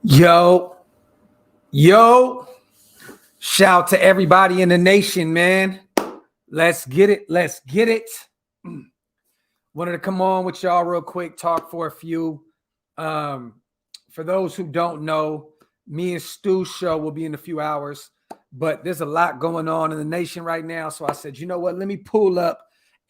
Yo, yo, shout to everybody in the nation, man. Let's get it. Let's get it. Wanted to come on with y'all real quick, talk for a few. For those who don't know, me and Stu's show will be in a few hours, but there's a lot going on in the nation right now. So I said, you know what? Let me pull up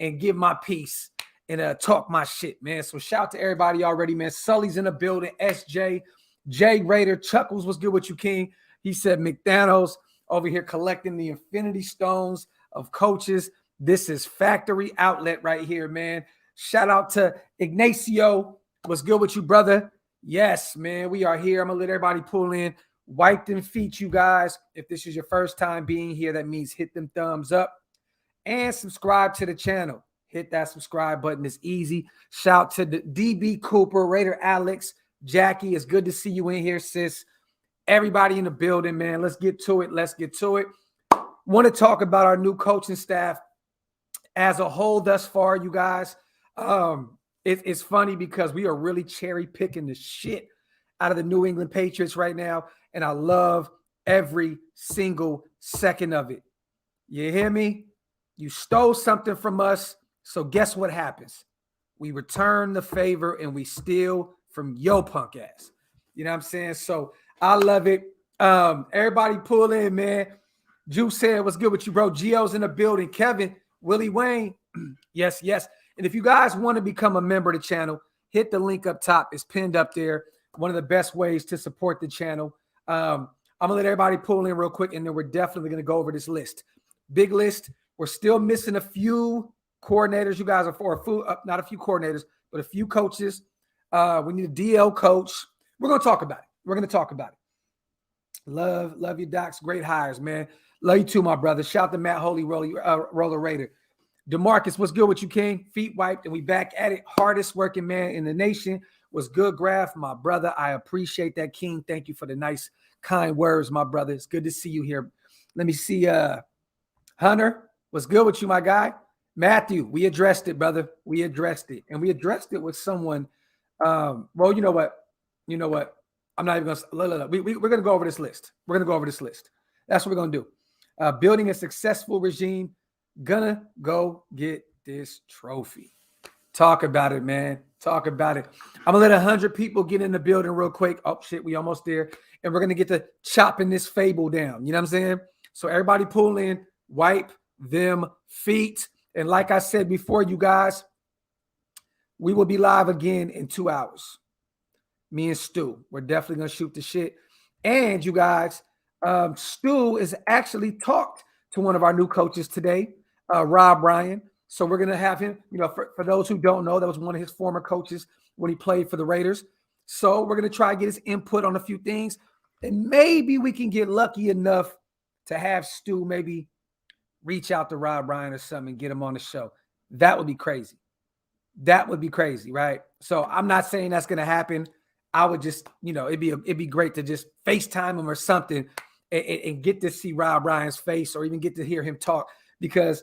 and give my piece and talk my shit, man. So shout to everybody already, man. Sully's in the building. SJ, Jay Raider, Chuckles, what's good with you, King? He said McDonald's over here collecting the infinity stones of coaches. This is factory outlet right here, man. Shout out to Ignacio. What's good with you, brother? Yes, man, we are here. I'm going to let everybody pull in. Wipe them feet, you guys. If this is your first time being here, that means hit them thumbs up and subscribe to the channel. Hit that subscribe button. It's easy. Shout to the DB Cooper, Raider Alex, Jackie. It's good to see you in here, sis. Everybody in the building, man. Let's get to it. Let's get to it. Want to talk about our new coaching staff as a whole thus far, you guys. It's funny because we are really cherry picking the shit out of the New England Patriots right now, and I love every single second of it. You hear me? You stole something from us, so guess what happens? We return the favor and we steal from your punk ass. You know what I'm saying? So I love it. Everybody pull in, man. Juice said, what's good with you, bro? Gio's in the building. Kevin, Willie Wayne. Yes, yes. And if you guys want to become a member of the channel, hit the link up top. It's pinned up there. One of the best ways to support the channel. I'm going to let everybody pull in real quick, and then we're definitely going to go over this list. Big list. We're still missing a few coordinators. You guys are for not a few coordinators, but a few coaches. We need a DL coach. We're going to talk about it. We're going to talk about it. Love you, Docs. Great hires, man. Love you too, my brother. Shout to Matt Holy Roller Raider. DeMarcus, what's good with you, King? Feet wiped, and we back at it. Hardest working man in the nation. Was good, Graphk, my brother. I appreciate that, King. Thank you for the nice, kind words, my brother. It's good to see you here. Let me see. Hunter, what's good with you, my guy? Matthew, we addressed it, brother. We addressed it. And we addressed it with someone. Well, you know what? You know what? I'm not even going to. We're going to go over this list. We're going to go over this list. That's what we're going to do. Building a successful regime. Gonna go get this trophy. Talk about it, man. Talk about it. I'm gonna let 100 people get in the building real quick. Oh shit, we almost there. And we're gonna get to chopping this fable down. You know what I'm saying? So everybody pull in, wipe them feet. And like I said before, you guys, we will be live again in 2 hours. Me and Stu. We're definitely gonna shoot the shit. And you guys, Stu is actually talked to one of our new coaches today. Rob Ryan. So we're going to have him, you know, for those who don't know, that was one of his former coaches when he played for the Raiders. So we're going to try to get his input on a few things. And maybe we can get lucky enough to have Stu maybe reach out to Rob Ryan or something and get him on the show. That would be crazy. That would be crazy, right? So I'm not saying that's going to happen. I would just, you know, it'd be great to just FaceTime him or something and get to see Rob Ryan's face or even get to hear him talk, because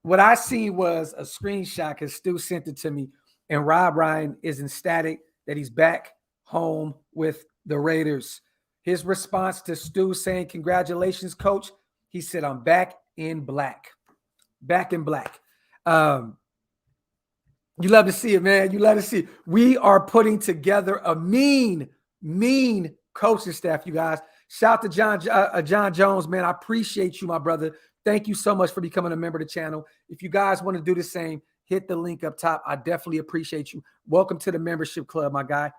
what I seen was a screenshot because Stu sent it to me, and Rob Ryan is ecstatic that he's back home with the Raiders. His response to Stu saying, congratulations, coach, he said, I'm back in black. Back in black. You love to see it, man. You love to see it. We are putting together a mean coaching staff, you guys. Shout to John Jones, man. I appreciate you, my brother. Thank you so much for becoming a member of the channel. If you guys want to do the same, hit the link up top. I definitely appreciate you. Welcome to the membership club, my guy.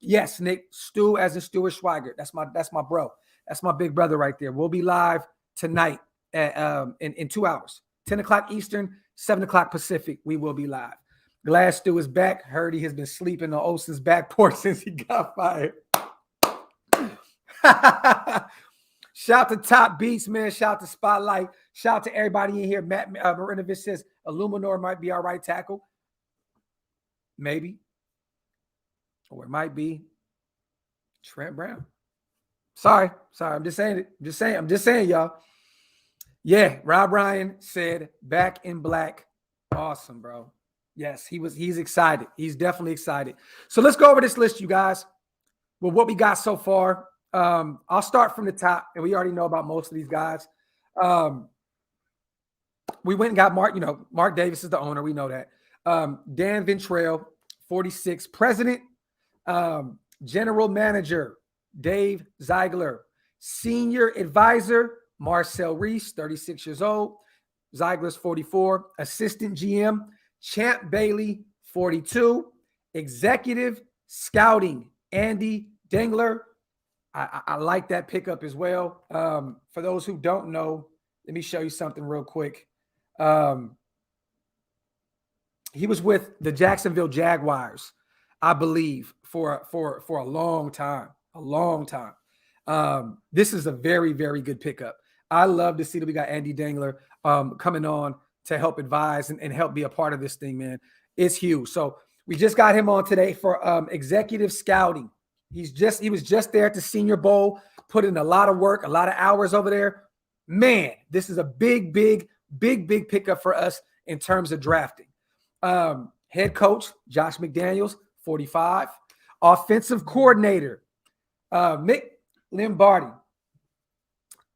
Yes, Nick, Stu as in Stuart Schweigert. That's my bro. That's my big brother right there. We'll be live tonight at, in 2 hours. 10 o'clock Eastern, 7 o'clock Pacific. We will be live. Glad Stu is back. Heard he has been sleeping on Olsen's back porch since he got fired. Shout to Top Beats, man. Shout to Spotlight. Shout to everybody in here. Matt Marinovich says Illuminor might be our right tackle. Maybe. Or it might be Trent Brown. Sorry. I'm just saying it. I'm just saying, y'all. Yeah, Rob Ryan said back in black. Awesome, bro. Yes, he's excited. He's definitely excited. So let's go over this list, you guys. Well, what we got so far, I'll start from the top, and we already know about most of these guys. We went and got Mark, Mark Davis is the owner. We know that. Dan Ventrell, 46, president, general manager, Dave Ziegler, senior advisor, Marcel Reese, 36 years old. Ziegler's 44, assistant GM, Champ Bailey, 42, executive scouting, Andy Dengler. I like that pickup as well. For those who don't know, let me show you something real quick. He was with the Jacksonville Jaguars, I believe, for a long time. This is a very, very good pickup. I love to see that we got Andy Dengler coming on to help advise and help be a part of this thing, man. It's huge. So we just got him on today for executive scouting. He was just there at the Senior Bowl, put in a lot of work, a lot of hours over there. Man, this is a big pickup for us in terms of drafting. Head coach, Josh McDaniels, 45. Offensive coordinator, Mick Lombardi.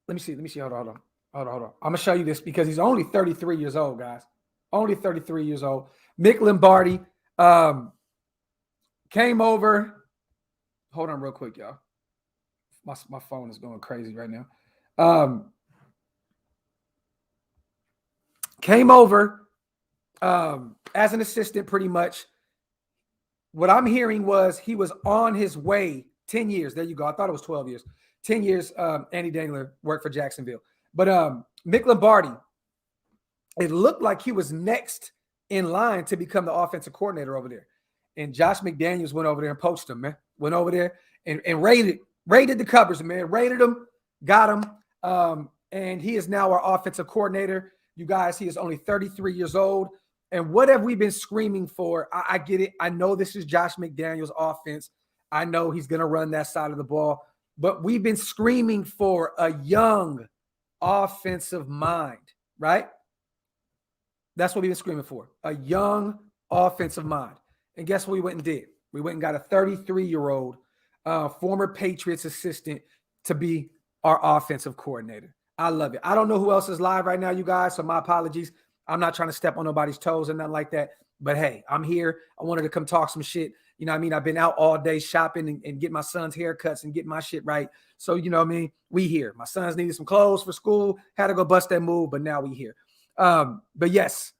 Let me see. Hold on. I'm going to show you this because he's only 33 years old, guys. Only 33 years old. Mick Lombardi came over. Hold on real quick, y'all. My phone is going crazy right now. Came over as an assistant pretty much. What I'm hearing was he was on his way 10 years. There you go. I thought it was 12 years. 10 years, Andy Dengler worked for Jacksonville. But Mick Lombardi, it looked like he was next in line to become the offensive coordinator over there. And Josh McDaniels went over there and poached him, man. Went over there and raided the covers, man. Raided him, got him. And he is now our offensive coordinator. You guys, he is only 33 years old. And what have we been screaming for? I get it. I know this is Josh McDaniels' offense. I know he's going to run that side of the ball. But we've been screaming for a young offensive mind, right? That's what we've been screaming for, a young offensive mind. And guess what we went and did? We went and got a 33-year-old former Patriots assistant to be our offensive coordinator. I love it. I don't know who else is live right now, you guys, so my apologies. I'm not trying to step on nobody's toes and nothing like that. But, hey, I'm here. I wanted to come talk some shit. You know what I mean? I've been out all day shopping and getting my son's haircuts and getting my shit right. So, you know what I mean? We here. My son's needed some clothes for school. Had to go bust that move, but now we here. But, yes,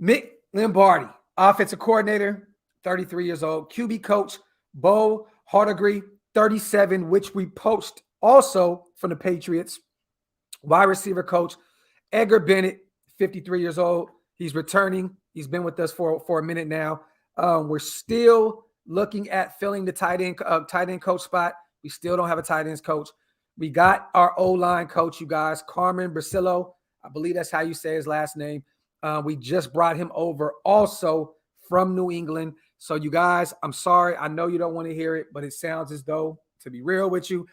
Mick Lombardi, offensive coordinator, 33 years old. QB coach, Bo Hardegree, 37, which we poached also from the Patriots. Wide receiver coach, Edgar Bennett, 53 years old. He's returning. He's been with us for a minute now. We're still looking at filling the tight end coach spot. We still don't have a tight ends coach. We got our O-line coach, you guys, Carmen Brasillo. I believe that's how you say his last name. We just brought him over also from New England. So, you guys, I'm sorry. I know you don't want to hear it, but it sounds as though, to be real with you,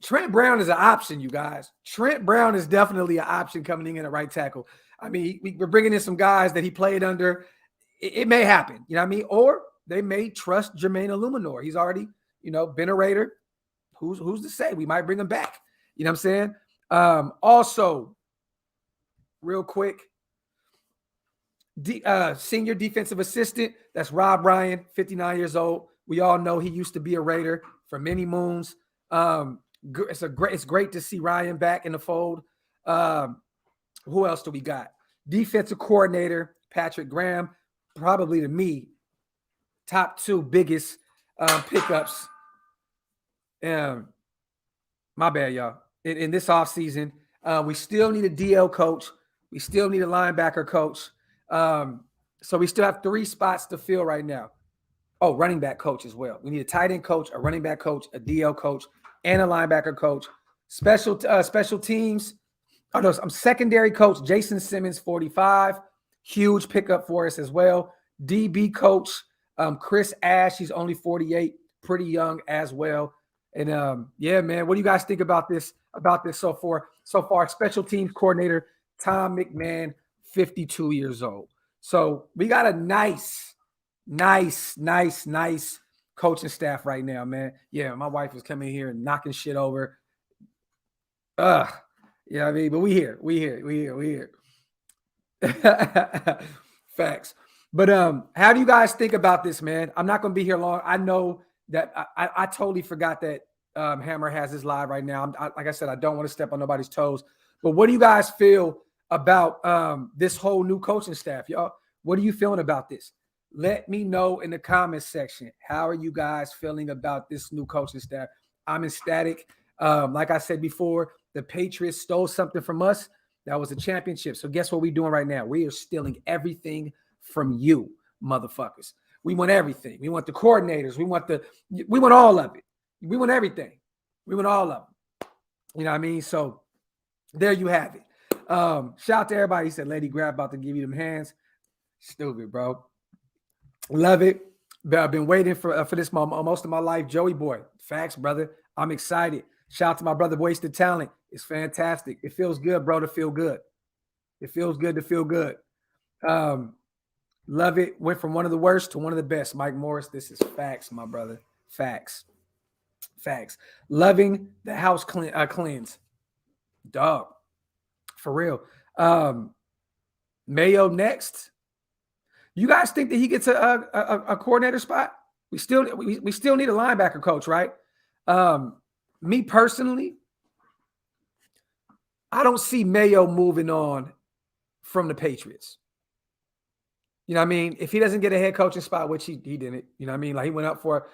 Trent Brown is an option, you guys. Trent Brown is definitely an option coming in at right tackle. I mean, we're bringing in some guys that he played under. It may happen, you know what I mean? Or they may trust Jermaine Illuminor. He's already, been a Raider. Who's to say? We might bring him back. You know what I'm saying? Also, real quick, senior defensive assistant, that's Rob Ryan, 59 years old. We all know he used to be a Raider for many moons. It's great to see Ryan back in the fold. Who else do we got? Defensive coordinator, Patrick Graham, probably to me, top two biggest pickups. My bad, y'all. In this offseason, we still need a DL coach. We still need a linebacker coach. So we still have 3 spots to fill right now. Oh, running back coach as well. We need a tight end coach, a running back coach, a DL coach, and a linebacker coach. Special teams. Oh, no, I'm secondary coach, Jason Simmons, 45. Huge pickup for us as well. DB coach, Chris Ash. He's only 48, pretty young as well. And yeah, man, what do you guys think about this so far? Special teams coordinator, Tom McMahon, 52 years old. So we got a nice Nice coaching staff right now, man. Yeah, my wife is coming here and knocking shit over. Yeah, I mean, but we here. Facts. But how do you guys think about this, man? I'm not gonna be here long. I know that I totally forgot that Hammer has his live right now. Like I said, I don't want to step on nobody's toes. But what do you guys feel about this whole new coaching staff, y'all? What are you feeling about this? Let me know in the comments section. How are you guys feeling about this new coaching staff? I'm ecstatic. Like I said before, the Patriots stole something from us. That was a championship. So guess what we're doing right now? We are stealing everything from you, motherfuckers. We want everything. We want the coordinators. We want all of it. We want everything. We want all of them. You know what I mean? So there you have it. Shout out to everybody. He said, Lady Graphk about to give you them hands. Stupid, bro. Love it. But I've been waiting for this most of my life. Joey boy. Facts, brother. I'm excited. Shout out to my brother, Wasted Talent. It's fantastic. It feels good, bro, to feel good. It feels good to feel good. Love it. Went from one of the worst to one of the best. Mike Morris, this is facts, my brother. Facts. Loving the house cleanse. Dog. For real. Mayo next. You guys think that he gets a coordinator spot? We still need a linebacker coach, right? Me personally, I don't see Mayo moving on from the Patriots. You know what I mean? If he doesn't get a head coaching spot, which he didn't, you know what I mean? Like he went out for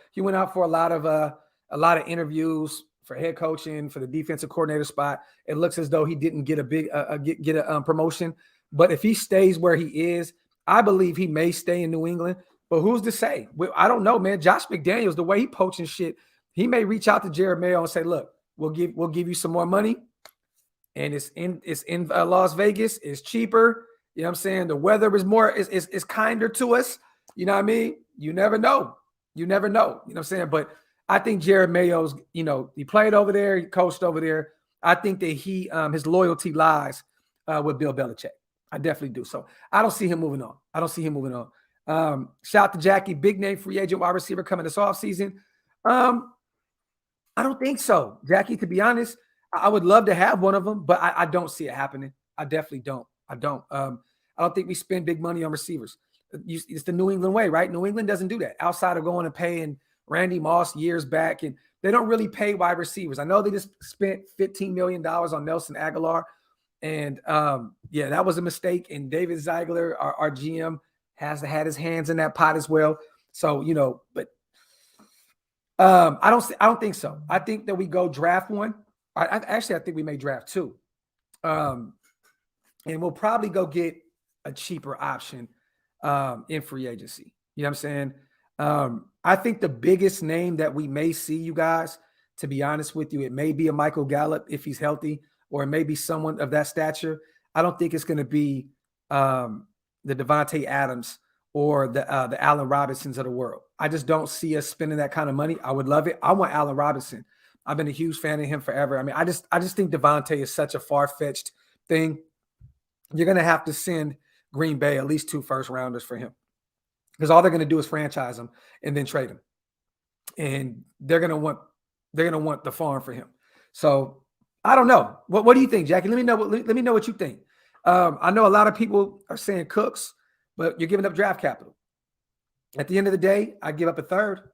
a lot of interviews for head coaching, for the defensive coordinator spot. It looks as though he didn't get a promotion. But if he stays where he is, I believe he may stay in New England. But who's to say? I don't know, man. Josh McDaniels, the way he poaching shit, he may reach out to Jared Mayo and say, "Look, we'll give you some more money, and it's in Las Vegas. It's cheaper. You know what I'm saying? The weather is kinder to us. You know what I mean? You never know. You know what I'm saying? But I think Jared Mayo's, he played over there, he coached over there. I think that his loyalty lies with Bill Belichick. I definitely do. So I don't see him moving on. Shout out to Jackie, big name free agent wide receiver coming this offseason. I don't think so, Jackie. To be honest, I would love to have one of them, but I don't see it happening. I definitely don't. I don't think we spend big money on receivers. It's the New England way, right? New England doesn't do that outside of going and paying Randy Moss years back, and they don't really pay wide receivers. I know they just spent $15 million on Nelson Aguilar, and that was a mistake. And David Ziegler, our GM, has had his hands in that pot as well. So but I don't think so. I think that we go draft one. I think we may draft two, and we'll probably go get a cheaper option in free agency. You know what I'm saying? I think the biggest name that we may see, you guys, to be honest with you, it may be a Michael Gallup if he's healthy, or it may be someone of that stature. I don't think it's going to be the Devontae Adams or the Allen Robinsons of the world. I just don't see us spending that kind of money. I would love it. I want Allen Robinson. I've been a huge fan of him forever. I mean, I just think Devontae is such a far-fetched thing. You're going to have to send Green Bay at least 2 first-rounders for him, because all they're going to do is franchise him and then trade him, and they're going to want the farm for him. So I don't know. What do you think, Jackie? Let me know what you think. I know a lot of people are saying Cooks, but you're giving up draft capital. At the end of the day, I give up a third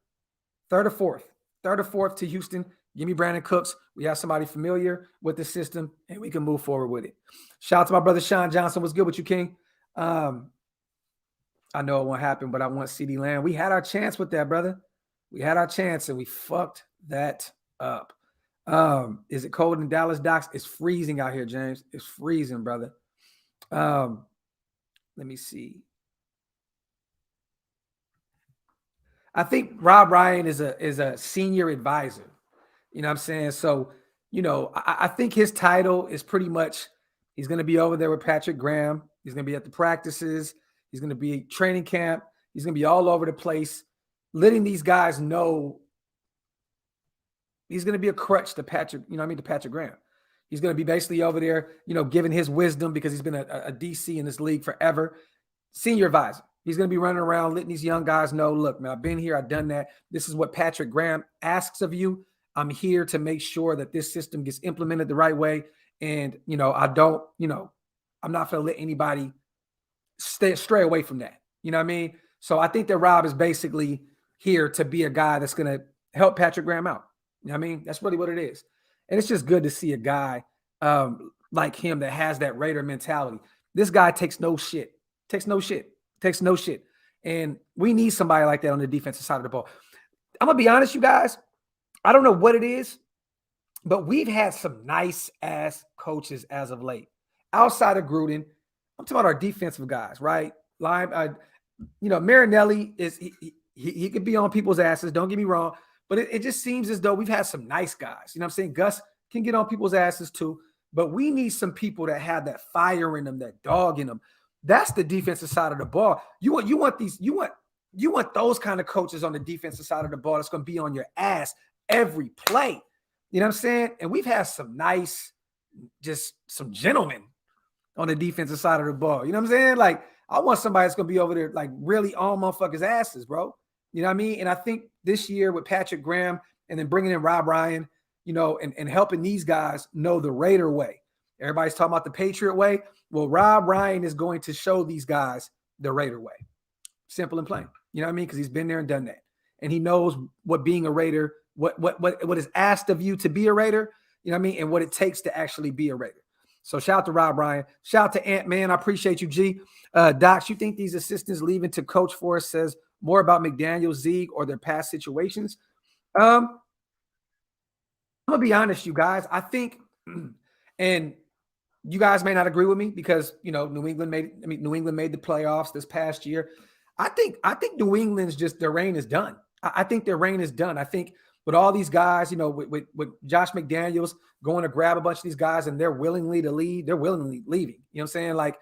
or fourth to Houston. Give me Brandon Cooks. We have somebody familiar with the system, and we can move forward with it. Shout out to my brother Sean Johnson. What's good with you, King? I know it won't happen, but I want CeeDee Lamb. We had our chance with that, brother. We had our chance, and we fucked that up. Is it cold in Dallas, Docs? It's freezing out here, James. It's freezing, brother. Let me see. I think Rob Ryan is a senior advisor. You know what I'm saying? So, I think his title is pretty much, he's going to be over there with Patrick Graham. He's going to be at the practices. He's going to be at training camp. He's going to be all over the place, letting these guys know he's going to be a crutch to Patrick, to Patrick Graham. He's going to be basically over there, giving his wisdom, because he's been a DC in this league forever. Senior advisor. He's going to be running around letting these young guys know, look, man, I've been here. I've done that. This is what Patrick Graham asks of you. I'm here to make sure that this system gets implemented the right way. And, I don't, I'm not going to let anybody stray away from that. You know what I mean? So I think that Rob is basically here to be a guy that's going to help Patrick Graham out. You know what I mean? That's really what it is. And it's just good to see a guy like him that has that Raider mentality. This guy takes no shit. And we need somebody like that on the defensive side of the ball. I'm going to be honest, you guys. I don't know what it is, but we've had some nice-ass coaches as of late. Outside of Gruden, I'm talking about our defensive guys, right? Marinelli he could be on people's asses. Don't get me wrong. But it just seems as though we've had some nice guys. You know what I'm saying? Gus can get on people's asses too. But we need some people that have that fire in them, that dog in them. That's the defensive side of the ball. You want those kind of coaches on the defensive side of the ball that's going to be on your ass every play. You know what I'm saying? And we've had some nice, just some gentlemen on the defensive side of the ball. You know what I'm saying? Like, I want somebody that's going to be over there, like, really on motherfuckers' asses, bro. You know what I mean? And I think this year with Patrick Graham and then bringing in Rob Ryan, and helping these guys know the Raider way. Everybody's talking about the Patriot way. Well, Rob Ryan is going to show these guys the Raider way. Simple and plain. You know what I mean? Because he's been there and done that. And he knows what being a Raider, what is asked of you to be a Raider, you know what I mean? And what it takes to actually be a Raider. So shout out to Rob Ryan. Shout out to Ant-Man. I appreciate you, G. Docs, you think these assistants leaving to coach for us says more about McDaniels, Zeke, or their past situations? I'm going to be honest, you guys. I think, and you guys may not agree with me because, New England made the playoffs this past year. I think New England's their reign is done. I think their reign is done. I think with all these guys, with Josh McDaniels going to grab a bunch of these guys and they're willingly to leave, they're willingly leaving. You know what I'm saying? Like,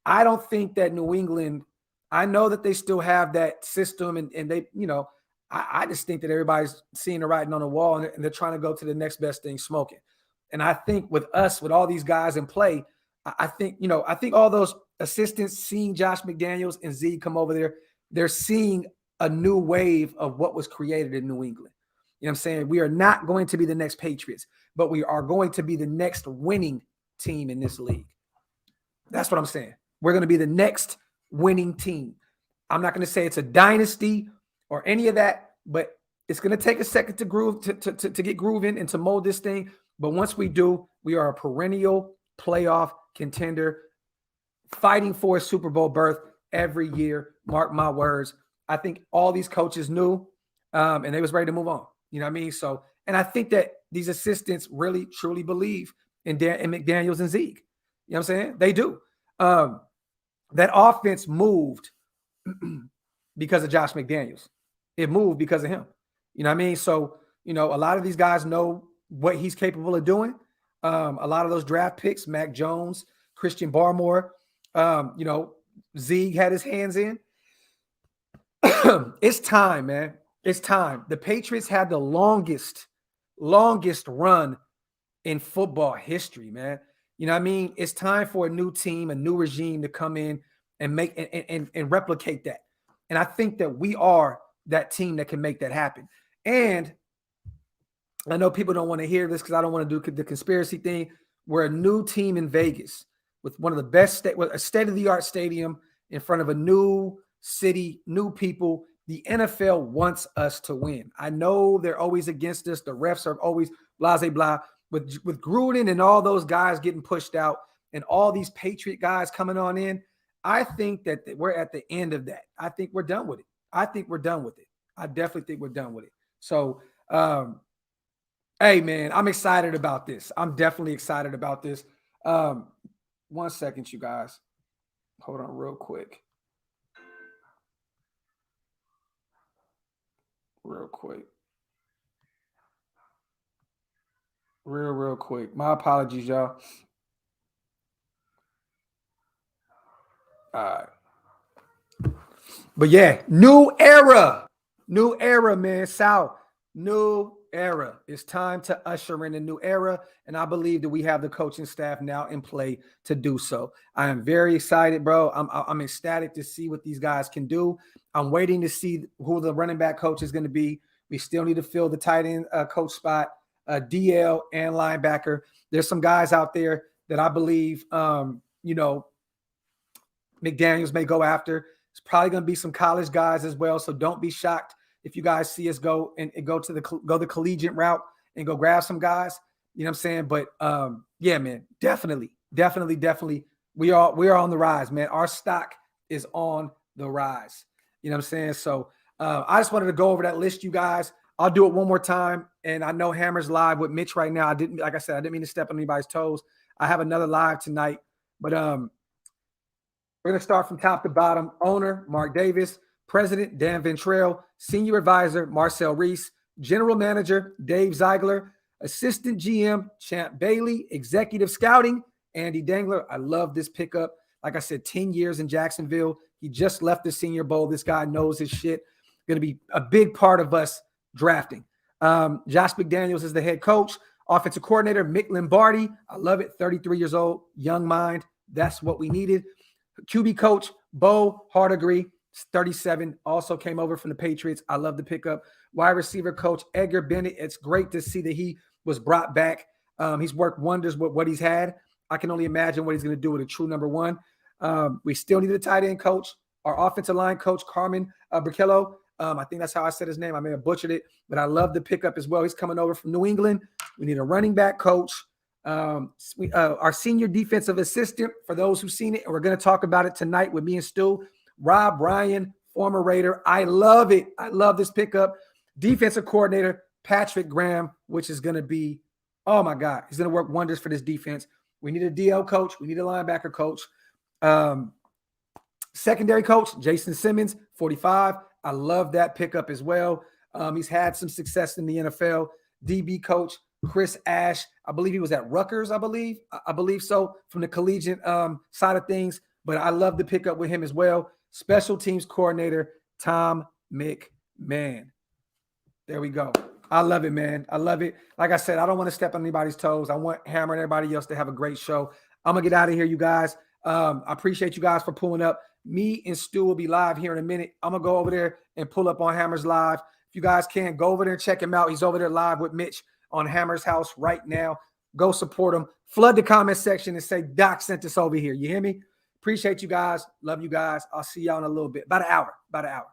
I don't think that New England, I know that they still have that system and they, I just think that everybody's seeing the writing on the wall and they're trying to go to the next best thing smoking. And I think with all these guys in play, I think all those assistants seeing Josh McDaniels and Zeke come over there, they're seeing a new wave of what was created in New England. You know what I'm saying? We are not going to be the next Patriots, but we are going to be the next winning team in this league. That's what I'm saying. We're going to be the next winning team. I'm not going to say it's a dynasty or any of that, but it's going to take a second to groove, to get grooving and to mold this thing. But once we do, we are a perennial playoff contender fighting for a Super Bowl berth every year. Mark my words. I think all these coaches knew and they was ready to move on. You know what I mean? So, and I think that these assistants really, truly believe in McDaniels and Zeke. You know what I'm saying? They do. That offense moved because of Josh McDaniels. It moved because of him. You know what I mean? So, a lot of these guys know what he's capable of doing. A lot of those draft picks, Mac Jones, Christian Barmore, Zeke had his hands in. It's time, man. It's time. The Patriots had the longest run in football history, man. You know what I mean? It's time for a new team, a new regime to come in and make and replicate that. And I think that we are that team that can make that happen. And I know people don't want to hear this because I don't want to do the conspiracy thing. We're a new team in Vegas with one of the best, a state-of-the-art stadium in front of a new city, new people. The NFL wants us to win. I know they're always against us. The refs are always blah, blah, blah. With Gruden and all those guys getting pushed out and all these Patriot guys coming on in, I think that we're at the end of that. I think we're done with it. I definitely think we're done with it. So, hey, man, I'm excited about this. I'm definitely excited about this. 1 second, you guys. Hold on real quick. Real quick. My apologies, y'all. All right. But yeah, new era, man. Sal, new era. It's time to usher in a new era. And I believe that we have the coaching staff now in play to do so. I am very excited, bro. I'm ecstatic to see what these guys can do. I'm waiting to see who the running back coach is going to be. We still need to fill the tight end coach spot, DL and linebacker. There's some guys out there that I believe, McDaniels may go after. It's probably going to be some college guys as well. So don't be shocked if you guys see us go the collegiate route and go grab some guys. You know what I'm saying? But yeah, man, definitely. We are on the rise, man. Our stock is on the rise. You know what I'm saying? So I just wanted to go over that list, you guys. I'll do it one more time. And I know Hammer's live with Mitch right now. I didn't mean to step on anybody's toes. I have another live tonight, but we're going to start from top to bottom. Owner, Mark Davis. President, Dan Ventrell. Senior Advisor, Marcel Reese. General Manager, Dave Ziegler. Assistant GM, Champ Bailey. Executive Scouting, Andy Dangler. I love this pickup. Like I said, 10 years in Jacksonville. He just left the Senior Bowl. This guy knows his shit. Going to be a big part of us drafting. Josh McDaniels is the head coach. Offensive coordinator, Mick Lombardi. I love it. 33 years old. Young mind. That's what we needed. QB coach, Bo Hardigree, 37, also came over from the Patriots. I love the pickup. Wide receiver coach, Edgar Bennett. It's great to see that he was brought back. He's worked wonders with what he's had. I can only imagine what he's going to do with a true number one. We still need a tight end coach. Our offensive line coach, Carmen Bricello. I think that's how I said his name. I may have butchered it, but I love the pickup as well. He's coming over from New England. We need a running back coach. Our senior defensive assistant, for those who've seen it, and we're going to talk about it tonight with me and Stu, Rob Ryan, former Raider. I love it. I love this pickup. Defensive coordinator, Patrick Graham, which is going to be, oh my God, he's going to work wonders for this defense. We need a DL coach. We need a linebacker coach. Secondary coach, Jason Simmons, 45. I love that pickup as well. He's had some success in the NFL. DB coach, Chris Ash. I believe he was at Rutgers, I believe so, from the collegiate side of things. But I love the pickup with him as well. Special teams coordinator, Tom McMahon. There we go. I love it, man. I love it. Like I said, I don't want to step on anybody's toes. I want Hammer and everybody else to have a great show. I'm going to get out of here, you guys. I appreciate you guys for pulling up. Me and Stu will be live here in a minute. I'm going to go over there and pull up on Hammer's live. If you guys can, go over there and check him out. He's over there live with Mitch on Hammer's house right now. Go support him. Flood the comment section and say, Doc sent us over here. You hear me? Appreciate you guys. Love you guys. I'll see y'all in a little bit. About an hour.